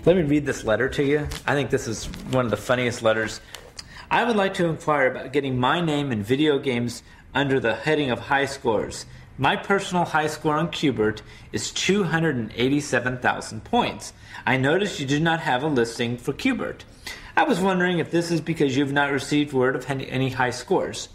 Let me read this letter to you. I think this is one of the funniest letters. I would like to inquire about getting my name in video games under the heading of high scores. My personal high score on Qbert is 287,000 points. I noticed you do not have a listing for Qbert. I was wondering if this is because you have not received word of any high scores.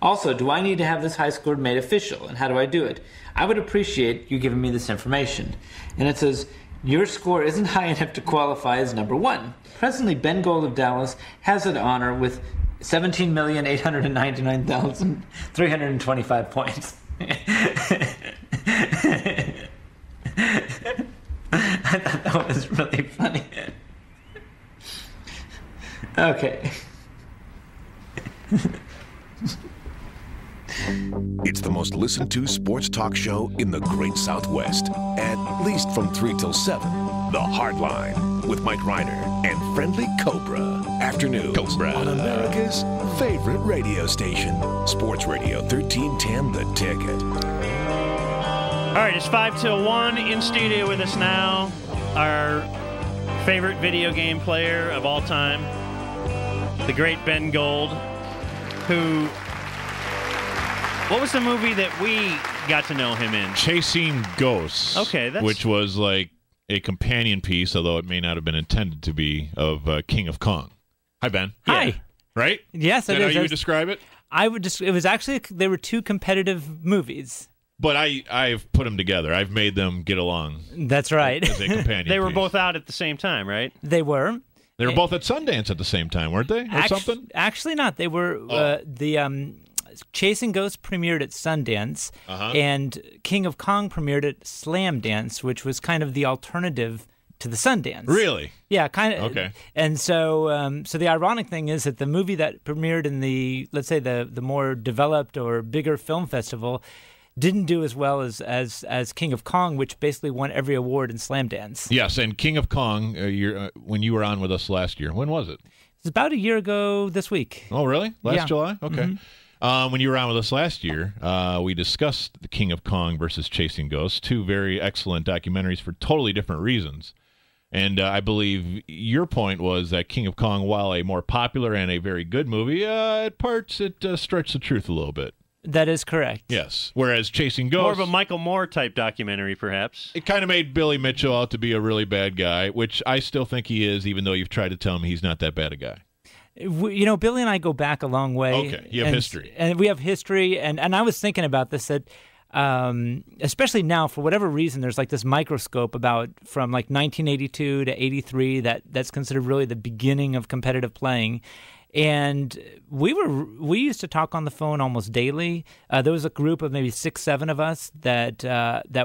Also, do I need to have this high score made official, and how do I do it? I would appreciate you giving me this information. And it says, your score isn't high enough to qualify as number one. Presently, Ben Gold of Dallas has an honor with 17,899,325 points. I thought that was really funny. Okay. It's the most listened to sports talk show in the Great Southwest. At least from 3 till 7. The Hardline with Mike Reiner and Friendly Cobra. Afternoons on America's favorite radio station. Sports Radio 1310 The Ticket. All right, it's 5 till 1. In studio with us now, our favorite video game player of all time, the great Ben Gold, who... What was the movie that we got to know him in? Chasing Ghosts. Okay, which was like a companion piece, although it may not have been intended to be, of King of Kong. Hi, Ben. Hi. Yeah. Right? Yes, it is. Is that how you would describe it? I would just. It was actually, they were two competitive movies. But I've put them together. I've made them get along. That's right. As a companion They were piece. both out at the same time, right? They were. They were both at Sundance at the same time, weren't they? Or something? Actually not. They were Chasing Ghosts premiered at Sundance, and King of Kong premiered at Slam Dance, which was kind of the alternative to the Sundance. Really? Yeah, kind of. Okay. And so, so the ironic thing is that the movie that premiered in the, let's say, the more developed or bigger film festival didn't do as well as King of Kong, which basically won every award in Slam Dance. Yes, and King of Kong, when you were on with us last year, when was it? It was about a year ago this week. Oh, really? Last July? Okay. Mm-hmm. When you were on with us last year, we discussed The King of Kong versus Chasing Ghosts, two very excellent documentaries for totally different reasons. And I believe your point was that King of Kong, while a more popular and a very good movie, at parts it stretched the truth a little bit. That is correct. Yes. Whereas Chasing Ghosts... More of a Michael Moore type documentary, perhaps. It kind of made Billy Mitchell out to be a really bad guy, which I still think he is, even though you've tried to tell me he's not that bad a guy. You know, Billy and I go back a long way. Okay, you have history. And we have history, and I was thinking about this, that especially now, for whatever reason, there's like this microscope about from like 1982 to 83 that's considered really the beginning of competitive playing. And we used to talk on the phone almost daily. There was a group of maybe 6, 7 of us that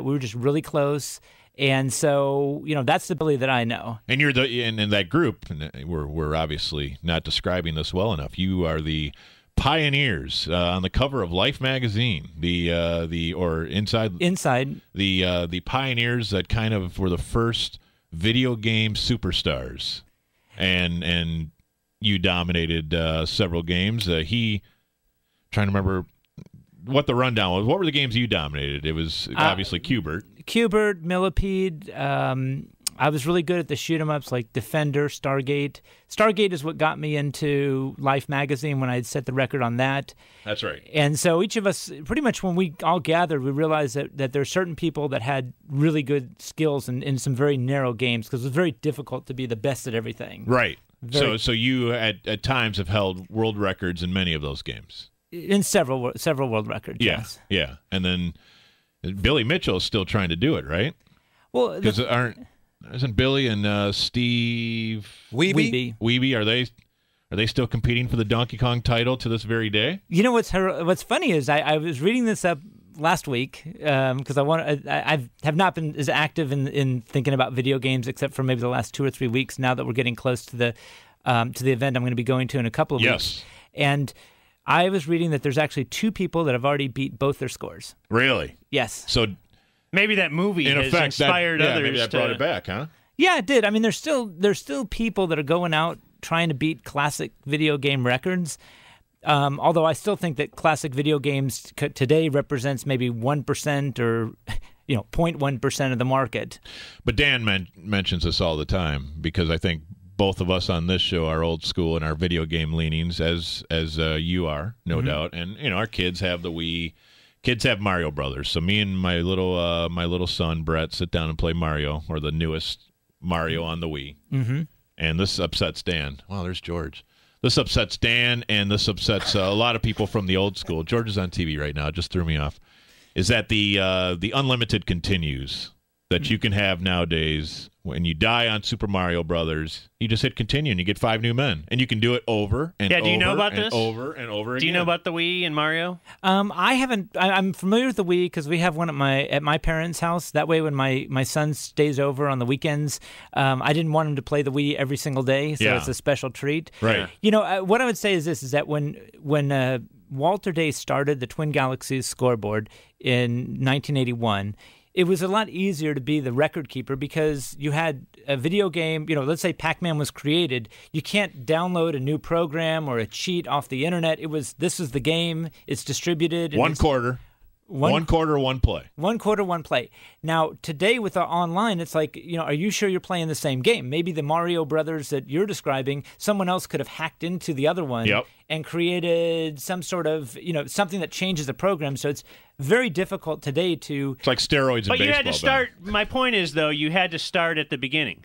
we were just really close. And so, you know, that's the Billy that I know. And you're in that group. And we're obviously not describing this well enough. You are the pioneers on the cover of Life magazine. The pioneers that kind of were the first video game superstars, and you dominated several games. Trying to remember what the rundown was. What were the games you dominated? It was obviously Qbert. Qbert, Millipede. I was really good at the shoot-'em-ups like Defender, Stargate. Stargate is what got me into Life magazine when I had set the record on that. That's right. And so each of us, pretty much when we all gathered, we realized that there are certain people that had really good skills in some very narrow games, because it was very difficult to be the best at everything. Right. So you at times have held world records in many of those games. In several world records. Yeah, yes. Yeah. And then Billy Mitchell is still trying to do it, right? Well, because isn't Billy and Steve Wiebe? Are they still competing for the Donkey Kong title to this very day? You know what's funny is I was reading this up last week because I have not been as active in thinking about video games except for maybe the last 2 or 3 weeks. Now that we're getting close to the event I'm going to be going to in a couple of weeks, and I was reading that there's actually 2 people that have already beat both their scores. Really? Yes. So maybe that movie has inspired others. Maybe that brought it back, huh? Yeah, it did. I mean, there's still people that are going out trying to beat classic video game records. Although I still think that classic video games today represents maybe 1% or 0.1% of the market. But Dan mentions this all the time because I think both of us on this show are old school in our video game leanings, as you are, no doubt. And our kids have the Wii. Kids have Mario Brothers. So me and my little son Brett sit down and play Mario, or the newest Mario on the Wii. Mm-hmm. And this upsets Dan. Wow, there's George. This upsets Dan, and this upsets a lot of people from the old school. George is on TV right now. It just threw me off. Is that the unlimited continues that you can have nowadays? When you die on Super Mario Brothers, you just hit continue and you get 5 new men, and you can do it over and over. Do you know about this? Over and over again. Do you know about the Wii and Mario? I haven't. I'm familiar with the Wii because we have one at my parents' house. That way, when my son stays over on the weekends, I didn't want him to play the Wii every single day, so it's a special treat. Right. What I would say is this: is that when Walter Day started the Twin Galaxies scoreboard in 1981. It was a lot easier to be the record keeper because you had a video game, let's say Pac-Man was created. You can't download a new program or a cheat off the internet. This is the game. It's distributed. One quarter, one play. 1 quarter, 1 play. Now, today with the online, it's like, are you sure you're playing the same game? Maybe the Mario Brothers that you're describing, someone else could have hacked into the other one and created some sort of, something that changes the program. So it's very difficult today to... It's like steroids in baseball. But you had to start... My point is, though, you had to start at the beginning.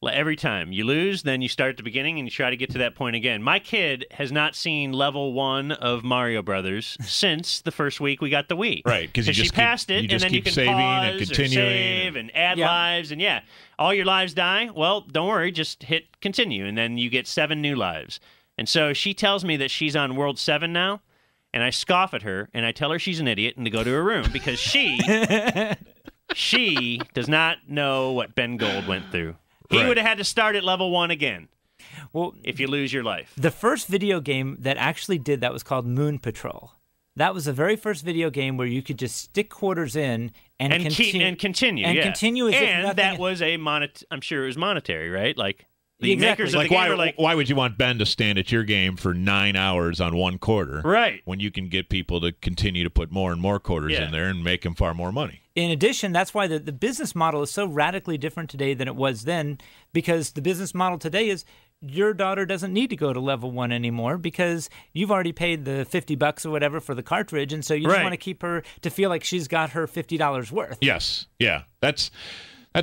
Every time you lose, then you start at the beginning and you try to get to that point again. My kid has not seen level 1 of Mario Brothers since the first week we got the Wii. Right, because she passed it, and then you can saving pause and continuing. Or save and add lives, and all your lives die. Well, don't worry, just hit continue, and then you get 7 new lives. And so she tells me that she's on World 7 now, and I scoff at her, and I tell her she's an idiot and to go to her room because she does not know what Ben Gold went through. He would have had to start at level 1 again. Well, if you lose your life. The first video game that actually did that was called Moon Patrol. That was the very first video game where you could just stick quarters in and continue. And continue as if nothing... that was I'm sure it was monetary, right? Like the exactly. makers of the game why would you want Ben to stand at your game for 9 hours on 1 quarter? Right. When you can get people to continue to put more and more quarters in there and make them far more money. In addition, that's why the business model is so radically different today than it was then, because the business model today is your daughter doesn't need to go to level 1 anymore because you've already paid the $50 or whatever for the cartridge, and so you just want to keep her to feel like she's got her $50 worth. Yes. Yeah. That's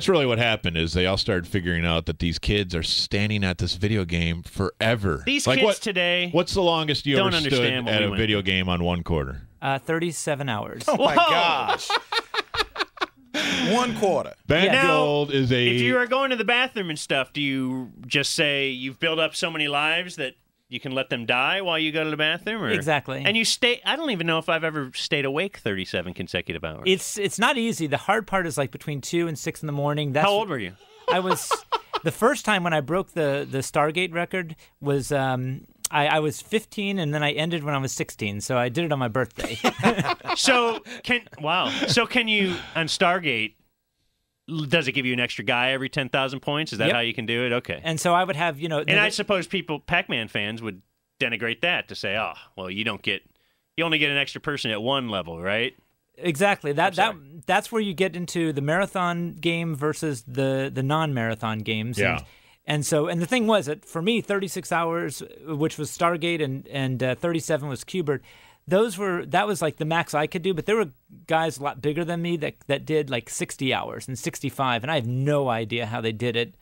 really what happened is they all started figuring out that these kids are standing at this video game forever. These kids today what's the longest you ever stood at a video through. Game on 1 quarter? 37 hours. Oh, my gosh. 1 quarter. Ben Gold is if you are going to the bathroom and stuff, do you just say you've built up so many lives that you can let them die while you go to the bathroom? Or? Exactly. And you stay... I don't even know if I've ever stayed awake 37 consecutive hours. It's not easy. The hard part is like between 2 and 6 in the morning. How old were you? I was... The first time when I broke the Stargate record was... I was 15, and then I ended when I was 16, so I did it on my birthday. So can you, on Stargate, does it give you an extra guy every 10,000 points? Is that how you can do it? Okay. And so I would have, And I suppose Pac-Man fans would denigrate that to say, oh, well, you only get an extra person at 1 level, right? Exactly. That's where you get into the marathon game versus the non-marathon games. Yeah. And the thing was that for me, 36 hours, which was Stargate, and 37 was Q*bert, that was like the max I could do. But there were guys a lot bigger than me that did like 60 hours and 65, and I have no idea how they did it.